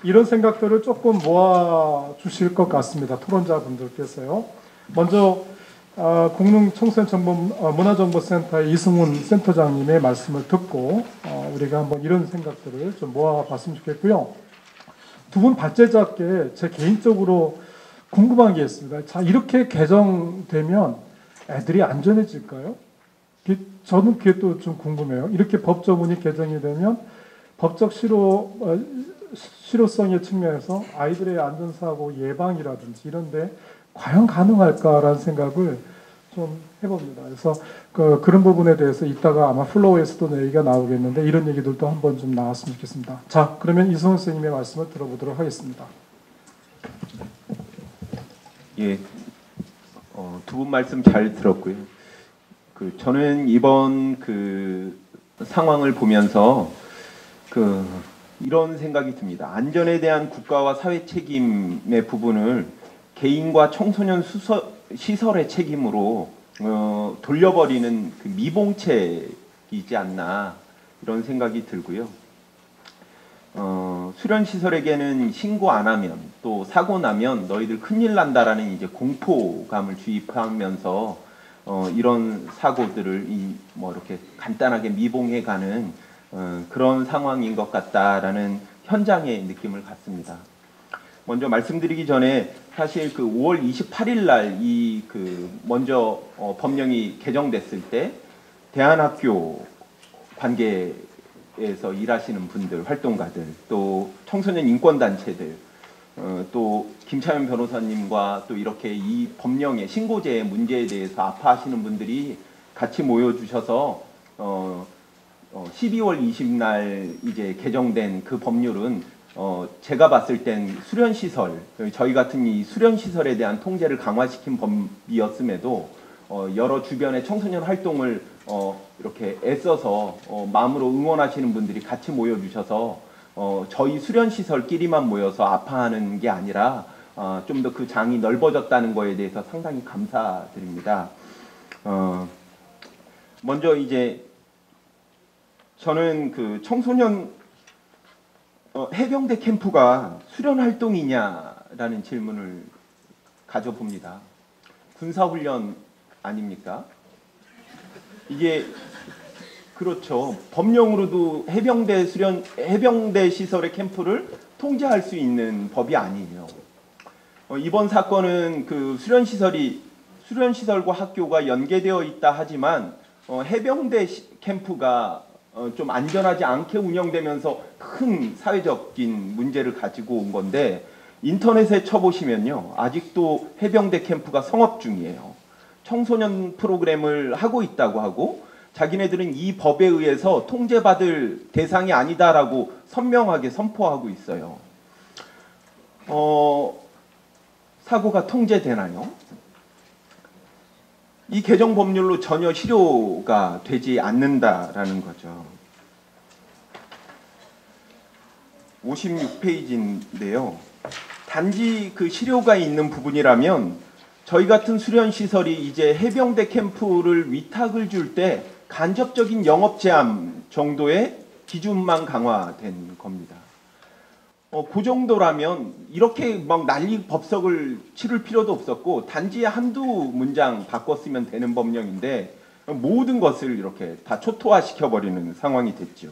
이런 생각들을 조금 모아 주실 것 같습니다. 토론자분들께서요. 먼저 공릉청소년문화정보센터의 이승훈 센터장님의 말씀을 듣고 우리가 한번 이런 생각들을 좀 모아봤으면 좋겠고요. 두 분 발제자께 제 개인적으로 궁금한 게 있습니다. 자, 이렇게 개정되면 애들이 안전해질까요? 저는 그게 또 좀 궁금해요. 이렇게 법조문이 개정이 되면 법적 실효성의 측면에서 아이들의 안전사고 예방이라든지 이런데 과연 가능할까라는 생각을 좀 해봅니다. 그래서 그런 부분에 대해서 이따가 아마 플로우에서도 얘기가 나오겠는데 이런 얘기들도 한번 좀 나왔으면 좋겠습니다. 자, 그러면 이승훈 선생님의 말씀을 들어보도록 하겠습니다. 예, 두 분 말씀 잘 들었고요. 저는 이번 상황을 보면서 이런 생각이 듭니다. 안전에 대한 국가와 사회 책임의 부분을 개인과 청소년 시설의 책임으로 돌려버리는 미봉책이지 않나 이런 생각이 들고요. 수련시설에게는 신고 안 하면 또 사고 나면 너희들 큰일 난다라는 이제 공포감을 주입하면서 이런 사고들을 이렇게 간단하게 미봉해가는 그런 상황인 것 같다라는 현장의 느낌을 갖습니다. 먼저 말씀드리기 전에 사실 5월 28일 날 먼저 법령이 개정됐을 때 대안학교 관계에서 일하시는 분들, 활동가들, 또 청소년 인권단체들, 또 김차연 변호사님과 또 이렇게 이 법령의 신고제의 문제에 대해서 아파하시는 분들이 같이 모여주셔서 12월 20날 이제 개정된 그 법률은 제가 봤을 땐 수련시설, 저희 같은 이 수련시설에 대한 통제를 강화시킨 법이었음에도 여러 주변의 청소년 활동을 이렇게 애써서 마음으로 응원하시는 분들이 같이 모여주셔서 저희 수련시설끼리만 모여서 아파하는 게 아니라 좀 더 그 장이 넓어졌다는 거에 대해서 상당히 감사드립니다. 먼저 이제 저는 청소년 해병대 캠프가 수련 활동이냐라는 질문을 가져봅니다. 군사훈련 아닙니까? 이게 그렇죠. 법령으로도 해병대 시설의 캠프를 통제할 수 있는 법이 아니에요. 이번 사건은 수련시설과 학교가 연계되어 있다 하지만 해병대 캠프가 좀 안전하지 않게 운영되면서 큰 사회적인 문제를 가지고 온 건데 인터넷에 쳐보시면요. 아직도 해병대 캠프가 성업 중이에요. 청소년 프로그램을 하고 있다고 하고 자기네들은 이 법에 의해서 통제받을 대상이 아니다라고 선명하게 선포하고 있어요. 사고가 통제되나요? 이 개정 법률로 전혀 실효가 되지 않는다라는 거죠. 56페이지인데요. 단지 실효가 있는 부분이라면 저희 같은 수련시설이 이제 해병대 캠프를 위탁을 줄 때 간접적인 영업 제한 정도의 기준만 강화된 겁니다. 그 정도라면 이렇게 막 난리 법석을 치를 필요도 없었고 단지 한두 문장 바꿨으면 되는 법령인데 모든 것을 이렇게 다 초토화시켜버리는 상황이 됐죠.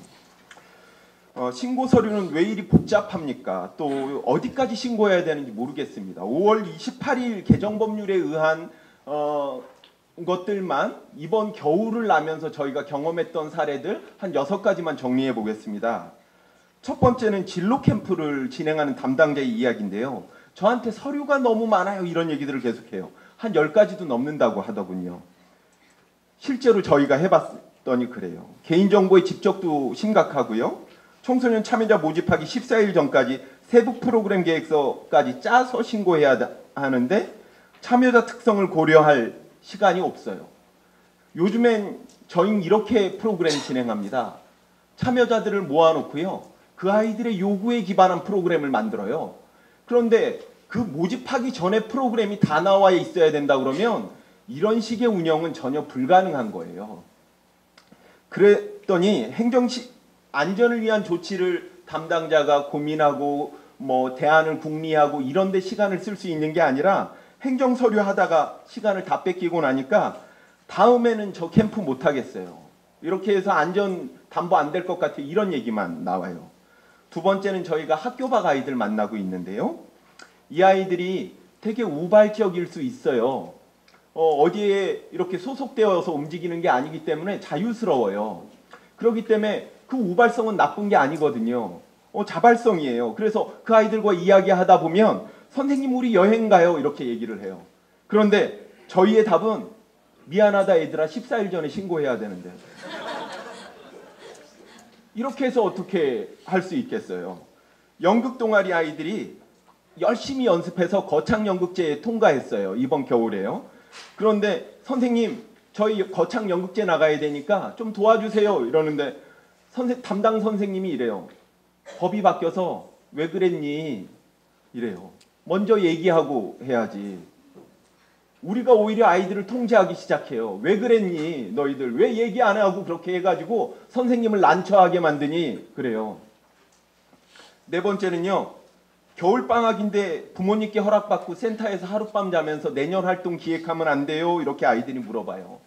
신고 서류는 왜 이리 복잡합니까? 또 어디까지 신고해야 되는지 모르겠습니다. 5월 28일 개정 법률에 의한 것들만 이번 겨울을 나면서 저희가 경험했던 사례들 한 6가지만 정리해 보겠습니다. 첫 번째는 진로 캠프를 진행하는 담당자의 이야기인데요. 저한테 서류가 너무 많아요 이런 얘기들을 계속해요. 한 10가지도 넘는다고 하더군요. 실제로 저희가 해봤더니 그래요. 개인정보의 집적도 심각하고요. 청소년 참여자 모집하기 14일 전까지 세부 프로그램 계획서까지 짜서 신고해야 하는데 참여자 특성을 고려할 시간이 없어요. 요즘엔 저희는 이렇게 프로그램 진행합니다. 참여자들을 모아놓고요. 그 아이들의 요구에 기반한 프로그램을 만들어요. 그런데 그 모집하기 전에 프로그램이 다 나와 있어야 된다 그러면 이런 식의 운영은 전혀 불가능한 거예요. 그랬더니 안전을 위한 조치를 담당자가 고민하고 뭐 대안을 궁리하고 이런 데 시간을 쓸 수 있는 게 아니라 행정 서류 하다가 시간을 다 뺏기고 나니까 다음에는 저 캠프 못 하겠어요. 이렇게 해서 안전 담보 안 될 것 같아요. 이런 얘기만 나와요. 두 번째는 저희가 학교 밖 아이들 만나고 있는데요. 이 아이들이 되게 우발적일 수 있어요. 어디에 이렇게 소속되어서 움직이는 게 아니기 때문에 자유스러워요. 그렇기 때문에 그 우발성은 나쁜 게 아니거든요. 자발성이에요. 그래서 그 아이들과 이야기하다 보면 선생님 우리 여행 가요 이렇게 얘기를 해요. 그런데 저희의 답은 미안하다 얘들아 14일 전에 신고해야 되는데 이렇게 해서 어떻게 할 수 있겠어요. 연극 동아리 아이들이 열심히 연습해서 거창연극제에 통과했어요. 이번 겨울에요. 그런데 선생님 저희 거창연극제 나가야 되니까 좀 도와주세요 이러는데 담당 선생님이 이래요. 법이 바뀌어서 왜 그랬니? 이래요. 먼저 얘기하고 해야지. 우리가 오히려 아이들을 통제하기 시작해요. 왜 그랬니? 너희들 왜 얘기 안 하고 그렇게 해가지고 선생님을 난처하게 만드니? 그래요. 네 번째는요. 겨울방학인데 부모님께 허락받고 센터에서 하룻밤 자면서 내년 활동 기획하면 안 돼요? 이렇게 아이들이 물어봐요.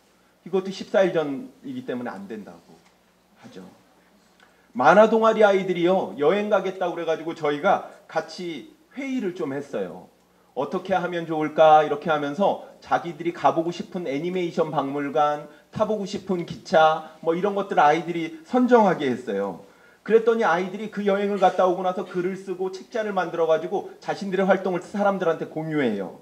이것도 14일 전이기 때문에 안 된다고 하죠. 만화 동아리 아이들이요. 여행 가겠다고 그래가지고 저희가 같이 회의를 좀 했어요. 어떻게 하면 좋을까 이렇게 하면서 자기들이 가보고 싶은 애니메이션 박물관, 타보고 싶은 기차 뭐 이런 것들 아이들이 선정하게 했어요. 그랬더니 아이들이 그 여행을 갔다 오고 나서 글을 쓰고 책자를 만들어가지고 자신들의 활동을 사람들한테 공유해요.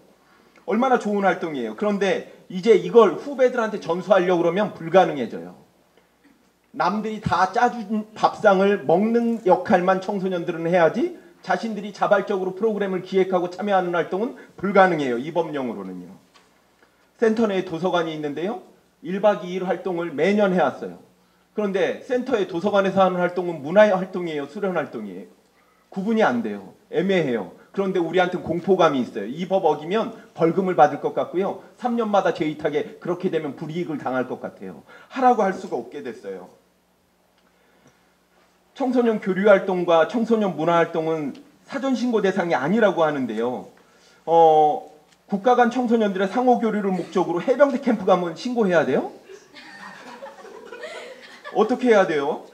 얼마나 좋은 활동이에요. 그런데 이제 이걸 후배들한테 전수하려고 그러면 불가능해져요. 남들이 다 짜준 밥상을 먹는 역할만 청소년들은 해야지 자신들이 자발적으로 프로그램을 기획하고 참여하는 활동은 불가능해요. 이 법령으로는요. 센터 내에 도서관이 있는데요. 1박 2일 활동을 매년 해왔어요. 그런데 센터의 도서관에서 하는 활동은 문화의 활동이에요? 수련 활동이에요? 구분이 안 돼요. 애매해요. 그런데 우리한테는 공포감이 있어요. 이 법 어기면 벌금을 받을 것 같고요. 3년마다 재이탁에 그렇게 되면 불이익을 당할 것 같아요. 하라고 할 수가 없게 됐어요. 청소년 교류활동과 청소년 문화활동은 사전신고 대상이 아니라고 하는데요. 국가 간 청소년들의 상호교류를 목적으로 해병대 캠프 가면 신고해야 돼요? 어떻게 해야 돼요?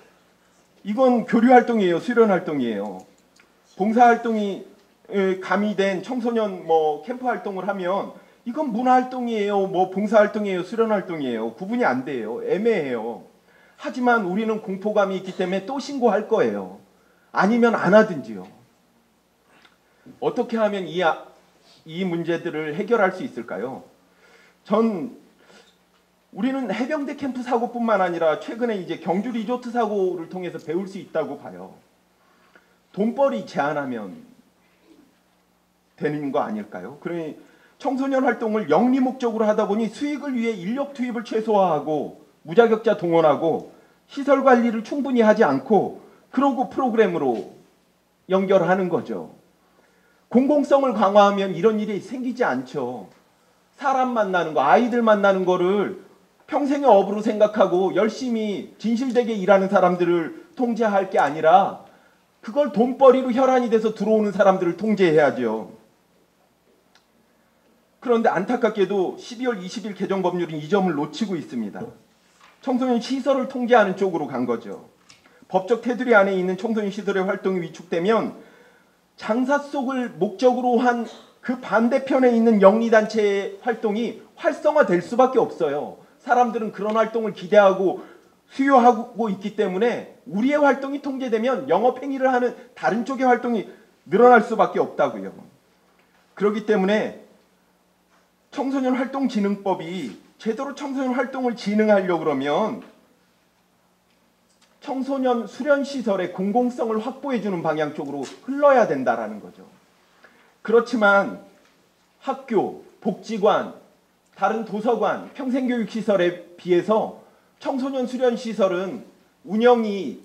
이건 교류활동이에요. 수련활동이에요. 봉사활동이 가미된 청소년 캠프 활동을 하면 이건 문화활동이에요. 봉사활동이에요. 수련활동이에요. 구분이 안 돼요. 애매해요. 하지만 우리는 공포감이 있기 때문에 또 신고할 거예요. 아니면 안 하든지요. 어떻게 하면 이 문제들을 해결할 수 있을까요? 우리는 해병대 캠프 사고뿐만 아니라 최근에 이제 경주 리조트 사고를 통해서 배울 수 있다고 봐요. 돈벌이 제한하면 되는 거 아닐까요? 그러니 청소년 활동을 영리 목적으로 하다 보니 수익을 위해 인력 투입을 최소화하고 무자격자 동원하고 시설 관리를 충분히 하지 않고 그러고 프로그램으로 연결하는 거죠. 공공성을 강화하면 이런 일이 생기지 않죠. 사람 만나는 거, 아이들 만나는 거를 평생의 업으로 생각하고 열심히 진실되게 일하는 사람들을 통제할 게 아니라 그걸 돈벌이로 혈안이 돼서 들어오는 사람들을 통제해야죠. 그런데 안타깝게도 12월 20일 개정 법률은 이 점을 놓치고 있습니다. 청소년 시설을 통제하는 쪽으로 간 거죠. 법적 테두리 안에 있는 청소년 시설의 활동이 위축되면 장사 속을 목적으로 한 그 반대편에 있는 영리단체의 활동이 활성화될 수밖에 없어요. 사람들은 그런 활동을 기대하고 수요하고 있기 때문에 우리의 활동이 통제되면 영업행위를 하는 다른 쪽의 활동이 늘어날 수밖에 없다고요. 그렇기 때문에 청소년 활동진흥법이 제대로 청소년 활동을 진흥하려고 그러면 청소년 수련시설의 공공성을 확보해주는 방향 쪽으로 흘러야 된다라는 거죠. 그렇지만 학교, 복지관, 다른 도서관, 평생교육시설에 비해서 청소년 수련시설은 운영이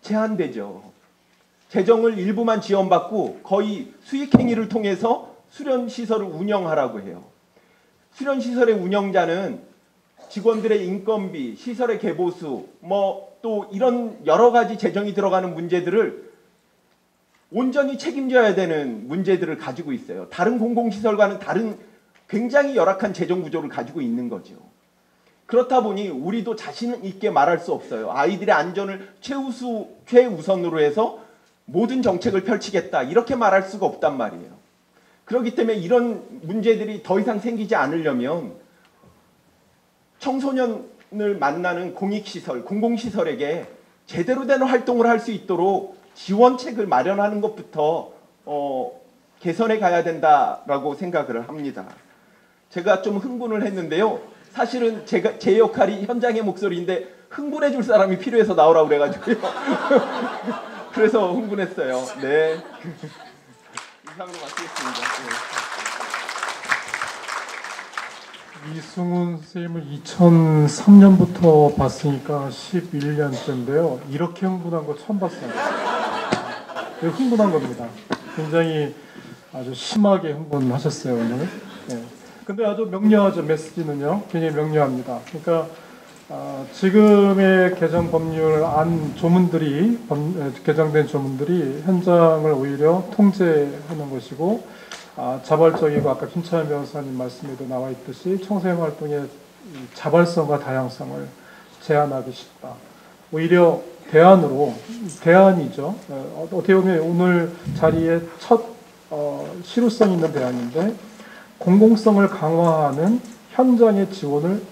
제한되죠. 재정을 일부만 지원받고 거의 수익행위를 통해서 수련시설을 운영하라고 해요. 수련시설의 운영자는 직원들의 인건비, 시설의 개보수, 또 이런 여러 가지 재정이 들어가는 문제들을 온전히 책임져야 되는 문제들을 가지고 있어요. 다른 공공시설과는 다른 굉장히 열악한 재정 구조를 가지고 있는 거죠. 그렇다 보니 우리도 자신 있게 말할 수 없어요. 아이들의 안전을 최우선으로 해서 모든 정책을 펼치겠다 이렇게 말할 수가 없단 말이에요. 그렇기 때문에 이런 문제들이 더 이상 생기지 않으려면 청소년을 만나는 공익시설, 공공시설에게 제대로 된 활동을 할 수 있도록 지원책을 마련하는 것부터 개선해 가야 된다라고 생각을 합니다. 제가 좀 흥분을 했는데요. 사실은 제 역할이 현장의 목소리인데 흥분해 줄 사람이 필요해서 나오라고 그래가지고요. 그래서 흥분했어요. 네. 이상으로 마치겠습니다. 네. 이승훈 선생님을 2003년부터 봤으니까 11년째인데요. 이렇게 흥분한 거 처음 봤어요. 흥분한 겁니다. 굉장히 아주 심하게 흥분하셨어요, 오늘. 네. 근데 아주 명료하죠. 메시지는요. 굉장히 명료합니다. 그러니까 지금의 개정 법률 안 조문들이 개정된 조문들이 현장을 오히려 통제하는 것이고 자발적이고 아까 김찬현 변호사님 말씀에도 나와 있듯이 청소년 활동의 자발성과 다양성을 제한하기 쉽다. 오히려 대안이죠. 어떻게 보면 오늘 자리에 첫 실효성 있는 대안인데 공공성을 강화하는 현장의 지원을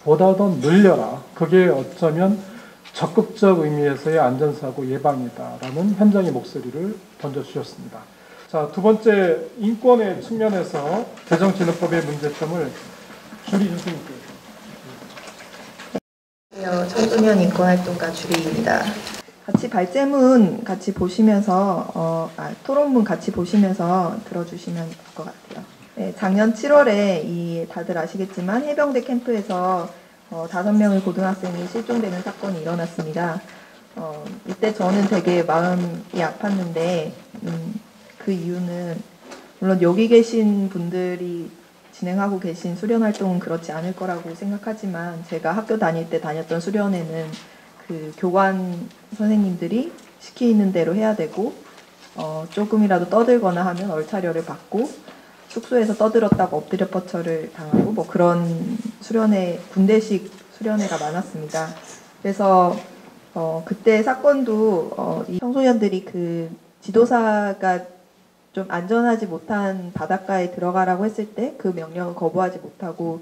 보다 더 늘려라. 그게 어쩌면 적극적 의미에서의 안전사고 예방이다라는 현장의 목소리를 던져주셨습니다. 자, 두 번째 인권의 측면에서 개정진흥법의 문제점을 주리 교수님께. 청소년 인권활동가 주리입니다. 같이 발제문 같이 보시면서 토론문 같이 보시면서 들어주시면 될 것 같아요. 네, 작년 7월에 다들 아시겠지만 해병대 캠프에서 5명의 고등학생이 실종되는 사건이 일어났습니다. 이때 저는 되게 마음이 아팠는데 그 이유는 물론 여기 계신 분들이 진행하고 계신 수련활동은 그렇지 않을 거라고 생각하지만 제가 학교 다닐 때 다녔던 수련회는 그 교관 선생님들이 시키는 대로 해야 되고 조금이라도 떠들거나 하면 얼차려를 받고 숙소에서 떠들었다고 엎드려 뻗쳐를 당하고 그런 수련회, 군대식 수련회가 많았습니다. 그래서 그때 사건도 이 청소년들이 그 지도사가 좀 안전하지 못한 바닷가에 들어가라고 했을 때 그 명령을 거부하지 못하고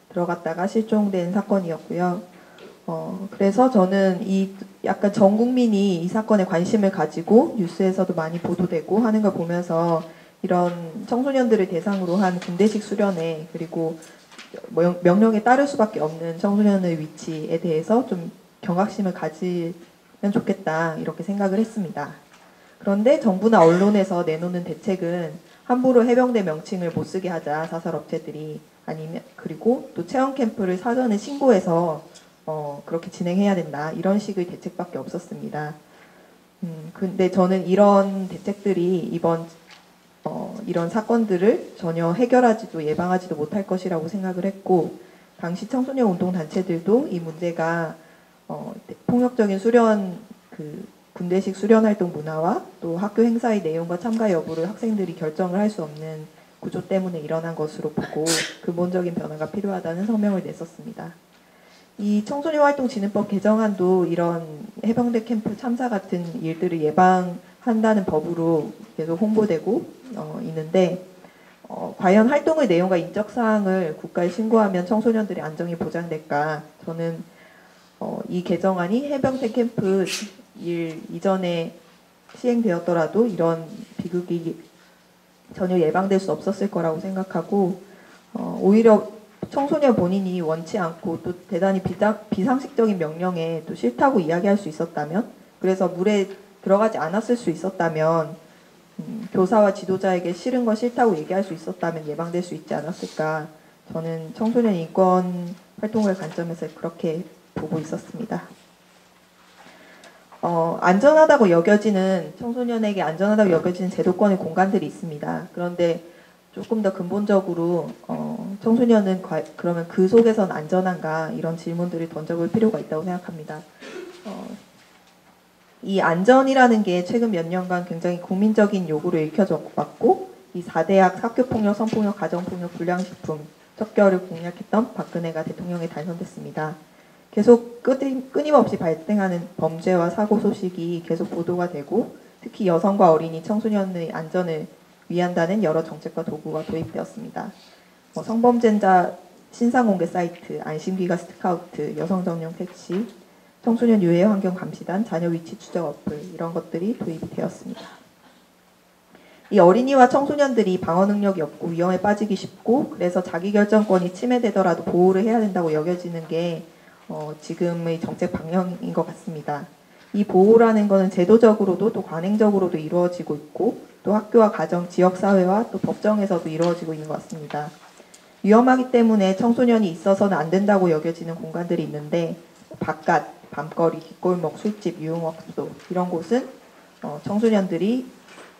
들어갔다가 실종된 사건이었고요. 그래서 저는 약간 전 국민이 이 사건에 관심을 가지고 뉴스에서도 많이 보도되고 하는 걸 보면서 이런 청소년들을 대상으로 한 군대식 수련회 그리고 명령에 따를 수밖에 없는 청소년의 위치에 대해서 좀 경각심을 가지면 좋겠다 이렇게 생각을 했습니다. 그런데 정부나 언론에서 내놓는 대책은 함부로 해병대 명칭을 못 쓰게 하자 사설업체들이 아니면 그리고 또 체험 캠프를 사전에 신고해서 그렇게 진행해야 된다 이런 식의 대책밖에 없었습니다. 근데 저는 이런 대책들이 이런 사건들을 전혀 해결하지도 예방하지도 못할 것이라고 생각을 했고 당시 청소년 운동 단체들도 이 문제가 폭력적인 수련 군대식 수련활동 문화와 또 학교 행사의 내용과 참가 여부를 학생들이 결정을 할 수 없는 구조 때문에 일어난 것으로 보고 근본적인 변화가 필요하다는 성명을 냈었습니다. 이 청소년활동진흥법 개정안도 이런 해병대 캠프 참사 같은 일들을 예방한다는 법으로 계속 홍보되고 있는데 과연 활동의 내용과 인적사항을 국가에 신고하면 청소년들의 안정이 보장될까? 저는 이 개정안이 해병대 캠프 일 이전에 시행되었더라도 이런 비극이 전혀 예방될 수 없었을 거라고 생각하고 오히려 청소년 본인이 원치 않고 또 대단히 비상식적인 명령에 또 싫다고 이야기할 수 있었다면 그래서 물에 들어가지 않았을 수 있었다면 교사와 지도자에게 싫은 건 싫다고 얘기할 수 있었다면 예방될 수 있지 않았을까. 저는 청소년 인권 활동을 관점에서 그렇게 보고 있었습니다. 안전하다고 여겨지는 청소년에게 안전하다고 여겨지는 제도권의 공간들이 있습니다. 그런데 조금 더 근본적으로 청소년은 그러면 그 속에선 안전한가 이런 질문들을 던져볼 필요가 있다고 생각합니다. 이 안전이라는 게 최근 몇 년간 굉장히 국민적인 요구로 읽혀져 왔고 이 4대약 학교폭력, 성폭력, 가정폭력, 불량식품 척결을 공약했던 박근혜가 대통령에 당선됐습니다. 계속 끊임없이 발생하는 범죄와 사고 소식이 계속 보도가 되고 특히 여성과 어린이, 청소년의 안전을 위한다는 여러 정책과 도구가 도입되었습니다. 성범죄자 신상공개 사이트, 안심기가 스카우트, 여성 전용 택시, 청소년 유해 환경 감시단, 자녀 위치 추적 어플 이런 것들이 도입이 되었습니다. 이 어린이와 청소년들이 방어 능력이 없고 위험에 빠지기 쉽고 그래서 자기결정권이 침해되더라도 보호를 해야 된다고 여겨지는 게 지금의 정책 방향인 것 같습니다. 이 보호라는 것은 제도적으로도 또 관행적으로도 이루어지고 있고 또 학교와 가정, 지역사회와 또 법정에서도 이루어지고 있는 것 같습니다. 위험하기 때문에 청소년이 있어서는 안 된다고 여겨지는 공간들이 있는데 바깥, 밤거리, 뒷골목, 술집, 유흥업소 이런 곳은 청소년들이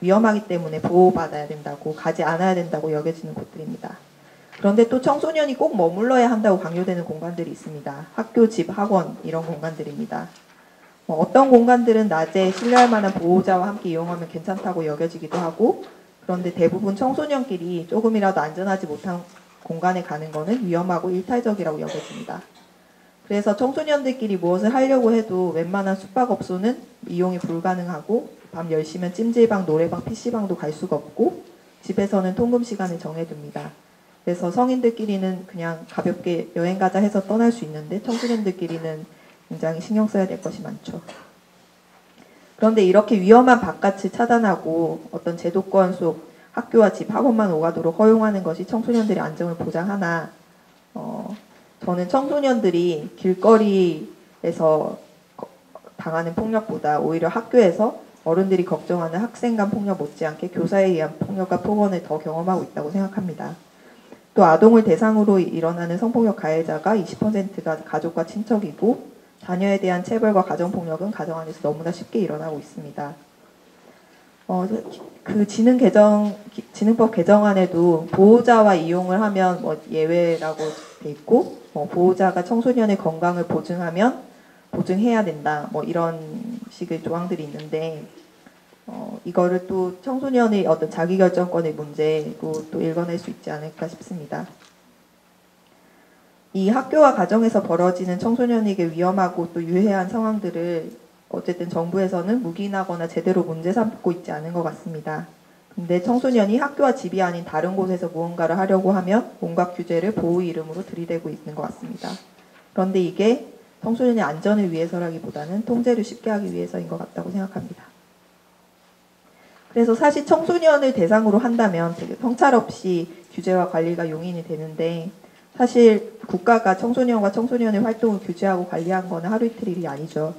위험하기 때문에 보호받아야 된다고 가지 않아야 된다고 여겨지는 곳들입니다. 그런데 또 청소년이 꼭 머물러야 한다고 강요되는 공간들이 있습니다. 학교, 집, 학원 이런 공간들입니다. 어떤 공간들은 낮에 신뢰할 만한 보호자와 함께 이용하면 괜찮다고 여겨지기도 하고 그런데 대부분 청소년끼리 조금이라도 안전하지 못한 공간에 가는 것은 위험하고 일탈적이라고 여겨집니다. 그래서 청소년들끼리 무엇을 하려고 해도 웬만한 숙박업소는 이용이 불가능하고 밤 10시면 찜질방, 노래방, PC방도 갈 수가 없고 집에서는 통금 시간을 정해둡니다. 그래서 성인들끼리는 그냥 가볍게 여행 가자 해서 떠날 수 있는데 청소년들끼리는 굉장히 신경 써야 될 것이 많죠. 그런데 이렇게 위험한 바깥을 차단하고 어떤 제도권 속 학교와 집, 학원만 오가도록 허용하는 것이 청소년들의 안정을 보장하나 저는 청소년들이 길거리에서 당하는 폭력보다 오히려 학교에서 어른들이 걱정하는 학생 간 폭력 못지않게 교사에 의한 폭력과 폭언을 더 경험하고 있다고 생각합니다. 또 아동을 대상으로 일어나는 성폭력 가해자가 20%가 가족과 친척이고 자녀에 대한 체벌과 가정폭력은 가정 안에서 너무나 쉽게 일어나고 있습니다. 그 지능법 개정안에도 보호자와 이용을 하면 예외라고 돼 있고 보호자가 청소년의 건강을 보증해야 된다 이런 식의 조항들이 있는데 이거를 또 청소년의 어떤 자기결정권의 문제로 또 읽어낼 수 있지 않을까 싶습니다. 이 학교와 가정에서 벌어지는 청소년에게 위험하고 또 유해한 상황들을 어쨌든 정부에서는 묵인하거나 제대로 문제 삼고 있지 않은 것 같습니다. 근데 청소년이 학교와 집이 아닌 다른 곳에서 무언가를 하려고 하면 온갖 규제를 보호의 이름으로 들이대고 있는 것 같습니다. 그런데 이게 청소년의 안전을 위해서라기보다는 통제를 쉽게 하기 위해서인 것 같다고 생각합니다. 그래서 사실 청소년을 대상으로 한다면 되게 성찰 없이 규제와 관리가 용인이 되는데 사실 국가가 청소년과 청소년의 활동을 규제하고 관리한 거는 하루 이틀 일이 아니죠.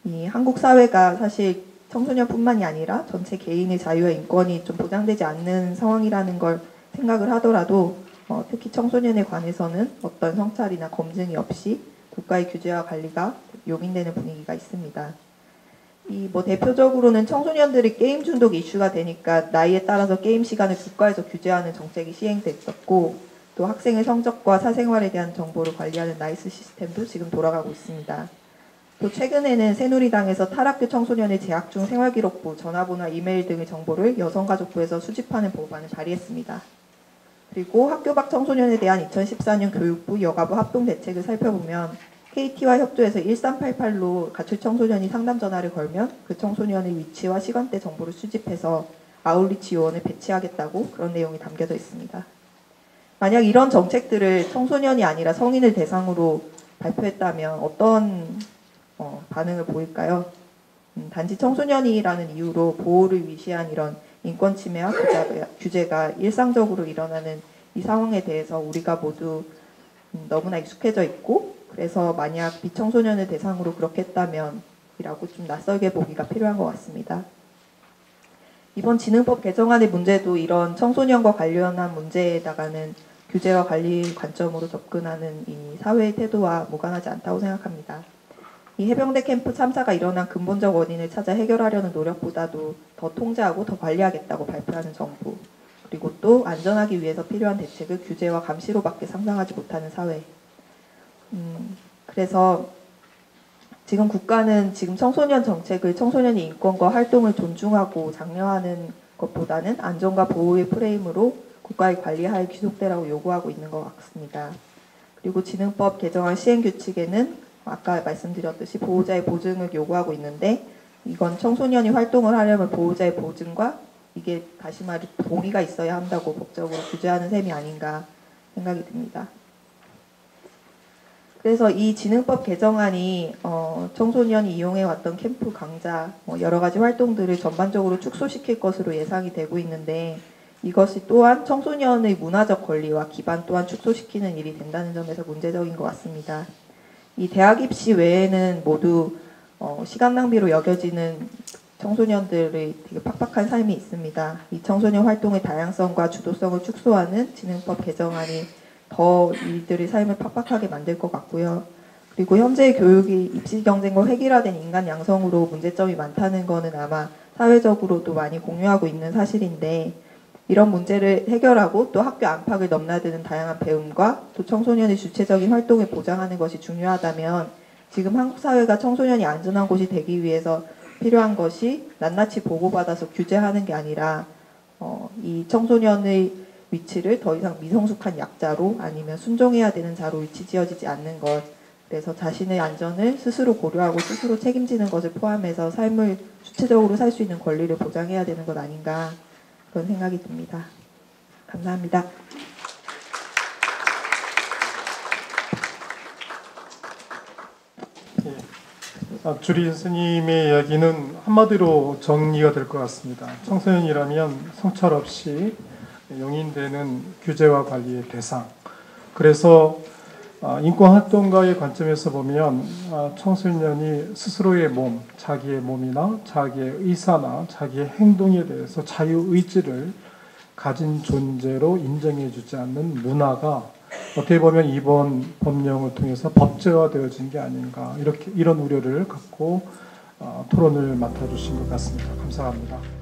이 한국 사회가 사실 청소년뿐만이 아니라 전체 개인의 자유와 인권이 좀 보장되지 않는 상황이라는 걸 생각을 하더라도 특히 청소년에 관해서는 어떤 성찰이나 검증이 없이 국가의 규제와 관리가 용인되는 분위기가 있습니다. 대표적으로는 청소년들이 게임 중독 이슈가 되니까 나이에 따라서 게임 시간을 국가에서 규제하는 정책이 시행됐었고 또 학생의 성적과 사생활에 대한 정보를 관리하는 나이스 시스템도 지금 돌아가고 있습니다. 또 최근에는 새누리당에서 탈학교 청소년의 재학 중 생활기록부, 전화번호와 이메일 등의 정보를 여성가족부에서 수집하는 법안을 발의했습니다. 그리고 학교 밖 청소년에 대한 2014년 교육부, 여가부 합동 대책을 살펴보면 KT와 협조해서 1388로 가출 청소년이 상담 전화를 걸면 그 청소년의 위치와 시간대 정보를 수집해서 아웃리치 요원을 배치하겠다고 그런 내용이 담겨져 있습니다. 만약 이런 정책들을 청소년이 아니라 성인을 대상으로 발표했다면 어떤 반응을 보일까요? 단지 청소년이라는 이유로 보호를 위시한 이런 인권 침해와 규제가 일상적으로 일어나는 이 상황에 대해서 우리가 모두 너무나 익숙해져 있고 그래서 만약 미청소년을 대상으로 그렇게 했다면 이라고 좀 낯설게 보기가 필요한 것 같습니다. 이번 지능법 개정안의 문제도 이런 청소년과 관련한 문제에다가는 규제와 관리 관점으로 접근하는 이 사회의 태도와 무관하지 않다고 생각합니다. 이 해병대 캠프 참사가 일어난 근본적 원인을 찾아 해결하려는 노력보다도 더 통제하고 더 관리하겠다고 발표하는 정부, 그리고 또 안전하기 위해서 필요한 대책을 규제와 감시로밖에 상상하지 못하는 사회. 그래서 지금 국가는 지금 청소년 정책을 청소년의 인권과 활동을 존중하고 장려하는 것보다는 안전과 보호의 프레임으로 국가의 관리하에 귀속되라고 요구하고 있는 것 같습니다. 그리고 지능법 개정안 시행규칙에는 아까 말씀드렸듯이 보호자의 보증을 요구하고 있는데 이건 청소년이 활동을 하려면 보호자의 보증과 이게 다시 말해 동의가 있어야 한다고 법적으로 규제하는 셈이 아닌가 생각이 듭니다. 그래서 이 지능법 개정안이 청소년이 이용해왔던 캠프, 강좌, 여러 가지 활동들을 전반적으로 축소시킬 것으로 예상이 되고 있는데 이것이 또한 청소년의 문화적 권리와 기반 또한 축소시키는 일이 된다는 점에서 문제적인 것 같습니다. 이 대학 입시 외에는 모두 시간 낭비로 여겨지는 청소년들의 되게 팍팍한 삶이 있습니다. 이 청소년 활동의 다양성과 주도성을 축소하는 지능법 개정안이 더 이들의 삶을 팍팍하게 만들 것 같고요. 그리고 현재의 교육이 입시 경쟁과 획일화된 인간 양성으로 문제점이 많다는 것은 아마 사회적으로도 많이 공유하고 있는 사실인데 이런 문제를 해결하고 또 학교 안팎을 넘나드는 다양한 배움과 또 청소년의 주체적인 활동을 보장하는 것이 중요하다면 지금 한국 사회가 청소년이 안전한 곳이 되기 위해서 필요한 것이 낱낱이 보고받아서 규제하는 게 아니라 이 청소년의 위치를 더 이상 미성숙한 약자로 아니면 순종해야 되는 자로 위치 지어지지 않는 것, 그래서 자신의 안전을 스스로 고려하고 스스로 책임지는 것을 포함해서 삶을 주체적으로 살 수 있는 권리를 보장해야 되는 것 아닌가 그런 생각이 듭니다. 감사합니다. 주리 스님의 이야기는 한마디로 정리가 될 것 같습니다. 청소년이라면 성찰 없이 용인되는 규제와 관리의 대상. 그래서 인권활동가의 관점에서 보면 청소년이 스스로의 몸, 자기의 몸이나 자기의 의사나 자기의 행동에 대해서 자유의지를 가진 존재로 인정해주지 않는 문화가 어떻게 보면 이번 법령을 통해서 법제화되어진 게 아닌가 이런 우려를 갖고 토론을 맡아주신 것 같습니다. 감사합니다.